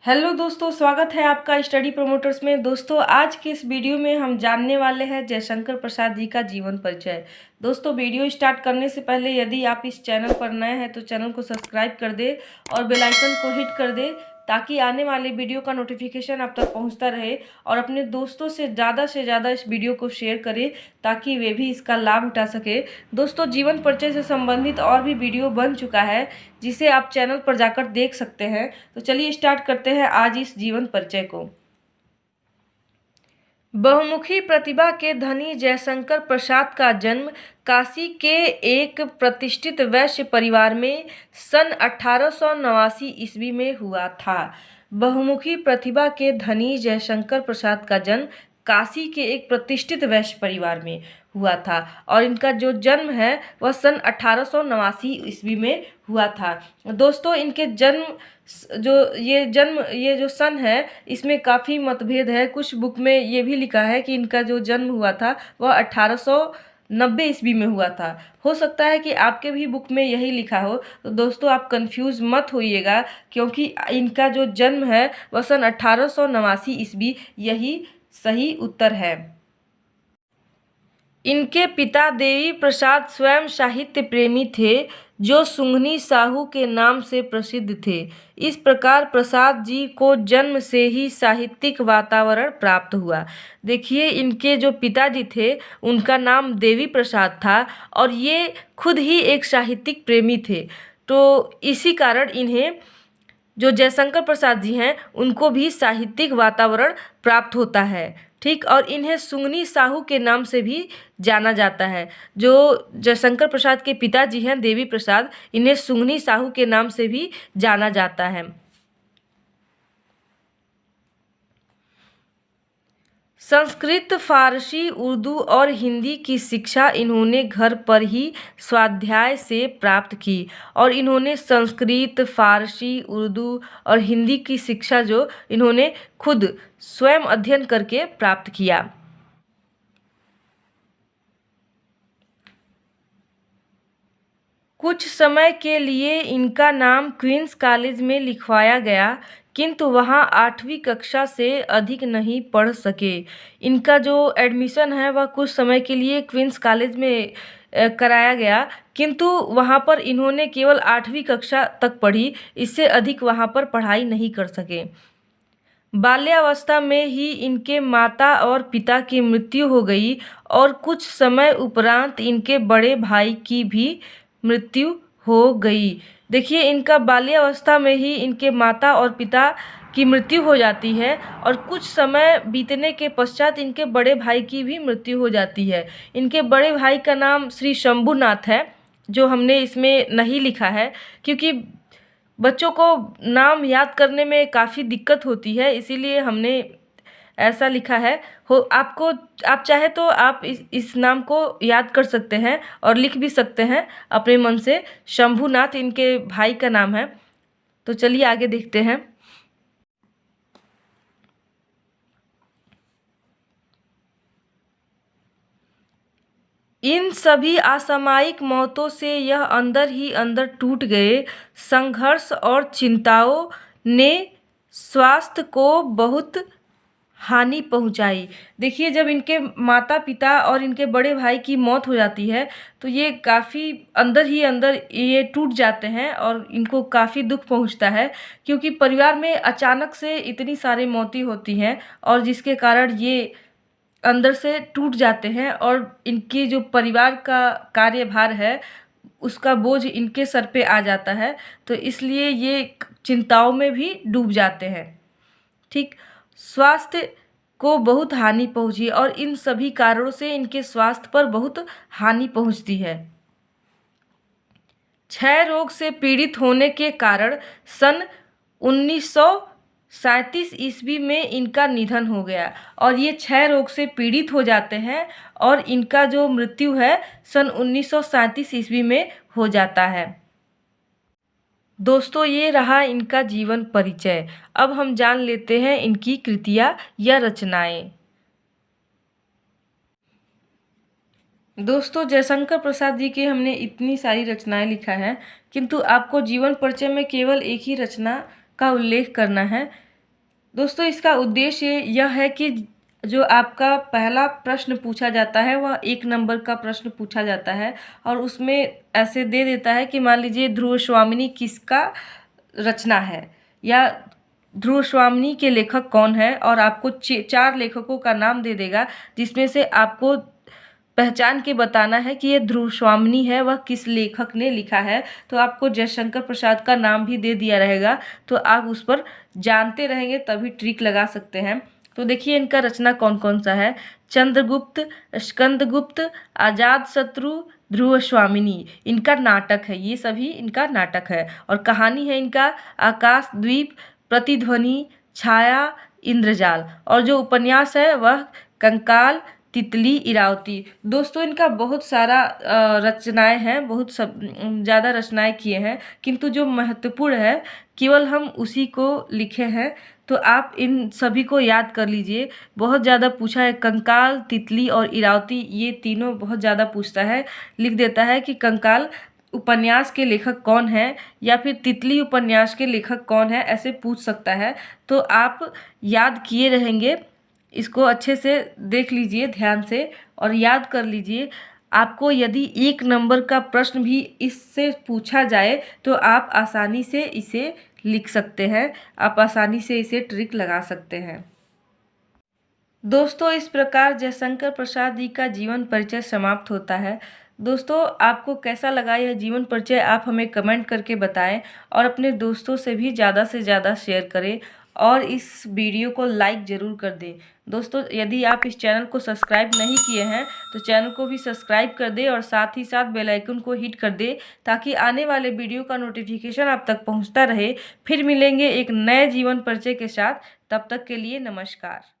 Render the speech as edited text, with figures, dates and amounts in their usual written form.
Hello दोस्तों, स्वागत है आपका स्टडी प्रमोटर्स में। दोस्तों, आज के इस वीडियो में हम जानने वाले हैं जयशंकर प्रसाद जी का जीवन परिचय। दोस्तों, वीडियो स्टार्ट करने से पहले यदि आप इस चैनल पर नए हैं तो चैनल को सब्सक्राइब कर दे और बेल आइकन को हिट कर दे ताकि आने वाले वीडियो का नोटिफिकेशन आप तक पहुंचता रहे। और अपने दोस्तों से ज़्यादा इस वीडियो को शेयर करें ताकि वे भी इसका लाभ उठा सके। दोस्तों, जीवन परिचय से संबंधित और भी वीडियो बन चुका है जिसे आप चैनल पर जाकर देख सकते हैं। तो चलिए स्टार्ट करते हैं आज इस जीवन परिचय को। बहुमुखी प्रतिभा के धनी जयशंकर प्रसाद का जन्म काशी के एक प्रतिष्ठित वैश्य परिवार में सन 1889 ईस्वी में हुआ था। बहुमुखी प्रतिभा के धनी जयशंकर प्रसाद का जन्म काशी के एक प्रतिष्ठित वैश्य परिवार में हुआ था और इनका जो जन्म है वह सन 1889 ईस्वी में हुआ था। दोस्तों, इनके ये जो सन है इसमें काफ़ी मतभेद है। कुछ बुक में ये भी लिखा है कि इनका जो जन्म हुआ था वह 1890 ईस्वी में हुआ था। हो सकता है कि आपके भी बुक में यही लिखा हो। तो दोस्तों, आप कंफ्यूज मत होइएगा क्योंकि इनका जो जन्म है वह सन 1889 ईस्वी यही सही उत्तर है। इनके पिता देवी प्रसाद स्वयं साहित्य प्रेमी थे जो सुंघनी साहू के नाम से प्रसिद्ध थे। इस प्रकार प्रसाद जी को जन्म से ही साहित्यिक वातावरण प्राप्त हुआ। देखिए, इनके जो पिताजी थे उनका नाम देवी प्रसाद था और ये खुद ही एक साहित्यिक प्रेमी थे। तो इसी कारण इन्हें जो जयशंकर प्रसाद जी हैं उनको भी साहित्यिक वातावरण प्राप्त होता है। ठीक, और इन्हें सुंघनी साहू के नाम से भी जाना जाता है। जो जयशंकर प्रसाद के पिताजी हैं देवी प्रसाद, इन्हें सुंघनी साहू के नाम से भी जाना जाता है। संस्कृत, फारसी, उर्दू और हिंदी की शिक्षा इन्होंने घर पर ही स्वाध्याय से प्राप्त की और इन्होंने संस्कृत, फारसी, उर्दू और हिंदी की शिक्षा जो इन्होंने खुद स्वयं अध्ययन करके प्राप्त किया। कुछ समय के लिए इनका नाम क्वींस कॉलेज में लिखवाया गया किंतु वहाँ 8वीं कक्षा से अधिक नहीं पढ़ सके। इनका जो एडमिशन है वह कुछ समय के लिए क्वींस कॉलेज में कराया गया किंतु वहाँ पर इन्होंने केवल 8वीं कक्षा तक पढ़ी, इससे अधिक वहाँ पर पढ़ाई नहीं कर सके। बाल्यावस्था में ही इनके माता और पिता की मृत्यु हो गई और कुछ समय उपरांत इनके बड़े भाई की भी मृत्यु हो गई। देखिए, इनका बाल्यावस्था में ही इनके माता और पिता की मृत्यु हो जाती है और कुछ समय बीतने के पश्चात इनके बड़े भाई की भी मृत्यु हो जाती है। इनके बड़े भाई का नाम श्री शंभुनाथ है, जो हमने इसमें नहीं लिखा है क्योंकि बच्चों को नाम याद करने में काफ़ी दिक्कत होती है, इसीलिए हमने ऐसा लिखा है। आप चाहे तो आप इस नाम को याद कर सकते हैं और लिख भी सकते हैं अपने मन से। शंभुनाथ इनके भाई का नाम है। तो चलिए आगे देखते हैं। इन सभी असामयिक मौतों से यह अंदर ही अंदर टूट गए। संघर्ष और चिंताओं ने स्वास्थ्य को बहुत हानि पहुंचाई। देखिए, जब इनके माता पिता और इनके बड़े भाई की मौत हो जाती है तो ये काफ़ी अंदर ही अंदर ये टूट जाते हैं और इनको काफ़ी दुख पहुंचता है क्योंकि परिवार में अचानक से इतनी सारी मौतें होती हैं और जिसके कारण ये अंदर से टूट जाते हैं और इनकी जो परिवार का कार्यभार है उसका बोझ इनके सर पे आ जाता है, तो इसलिए ये चिंताओं में भी डूब जाते हैं। ठीक, स्वास्थ्य को बहुत हानि पहुंची और इन सभी कारणों से इनके स्वास्थ्य पर बहुत हानि पहुंचती है। क्षय रोग से पीड़ित होने के कारण सन 1937 ईस्वी में इनका निधन हो गया और ये क्षय रोग से पीड़ित हो जाते हैं और इनका जो मृत्यु है सन 1937 ईस्वी में हो जाता है। दोस्तों, ये रहा इनका जीवन परिचय। अब हम जान लेते हैं इनकी कृतियाँ या रचनाएं। दोस्तों, जयशंकर प्रसाद जी के हमने इतनी सारी रचनाएं लिखा है किंतु आपको जीवन परिचय में केवल एक ही रचना का उल्लेख करना है। दोस्तों इसका उद्देश्य यह है कि जो आपका पहला प्रश्न पूछा जाता है वह 1 नंबर का प्रश्न पूछा जाता है और उसमें ऐसे दे देता है कि मान लीजिए ध्रुव स्वामिनी किसका रचना है या ध्रुव स्वामिनी के लेखक कौन है, और आपको 4 लेखकों का नाम दे देगा जिसमें से आपको पहचान के बताना है कि ये ध्रुव स्वामिनी है वह किस लेखक ने लिखा है। तो आपको जयशंकर प्रसाद का नाम भी दे दिया रहेगा, तो आप उस पर जानते रहेंगे तभी ट्रिक लगा सकते हैं। तो देखिए इनका रचना कौन कौन सा है। चंद्रगुप्त, स्कंदगुप्त, अजात शत्रु, ध्रुव स्वामिनी इनका नाटक है, ये सभी इनका नाटक है। और कहानी है इनका आकाशद्वीप, प्रतिध्वनि, छाया, इंद्रजाल। और जो उपन्यास है वह कंकाल, तितली, इरावती। दोस्तों इनका बहुत सारा रचनाएं हैं, बहुत सब ज़्यादा रचनाएं किए हैं, किंतु जो महत्वपूर्ण है केवल हम उसी को लिखे हैं। तो आप इन सभी को याद कर लीजिए। बहुत ज़्यादा पूछा है, कंकाल, तितली और इरावती ये तीनों बहुत ज़्यादा पूछता है। लिख देता है कि कंकाल उपन्यास के लेखक कौन है या फिर तितली उपन्यास के लेखक कौन है, ऐसे पूछ सकता है। तो आप याद किए रहेंगे, इसको अच्छे से देख लीजिए ध्यान से और याद कर लीजिए। आपको यदि 1 नंबर का प्रश्न भी इससे पूछा जाए तो आप आसानी से इसे लिख सकते हैं, आप आसानी से इसे ट्रिक लगा सकते हैं। दोस्तों इस प्रकार जयशंकर प्रसाद जी का जीवन परिचय समाप्त होता है। दोस्तों आपको कैसा लगा यह जीवन परिचय, आप हमें कमेंट करके बताएं और अपने दोस्तों से भी ज़्यादा से ज़्यादा शेयर करें और इस वीडियो को लाइक ज़रूर कर दें। दोस्तों यदि आप इस चैनल को सब्सक्राइब नहीं किए हैं तो चैनल को भी सब्सक्राइब कर दें और साथ ही साथ बेल आइकन को हिट कर दें ताकि आने वाले वीडियो का नोटिफिकेशन आप तक पहुंचता रहे। फिर मिलेंगे एक नए जीवन परिचय के साथ, तब तक के लिए नमस्कार।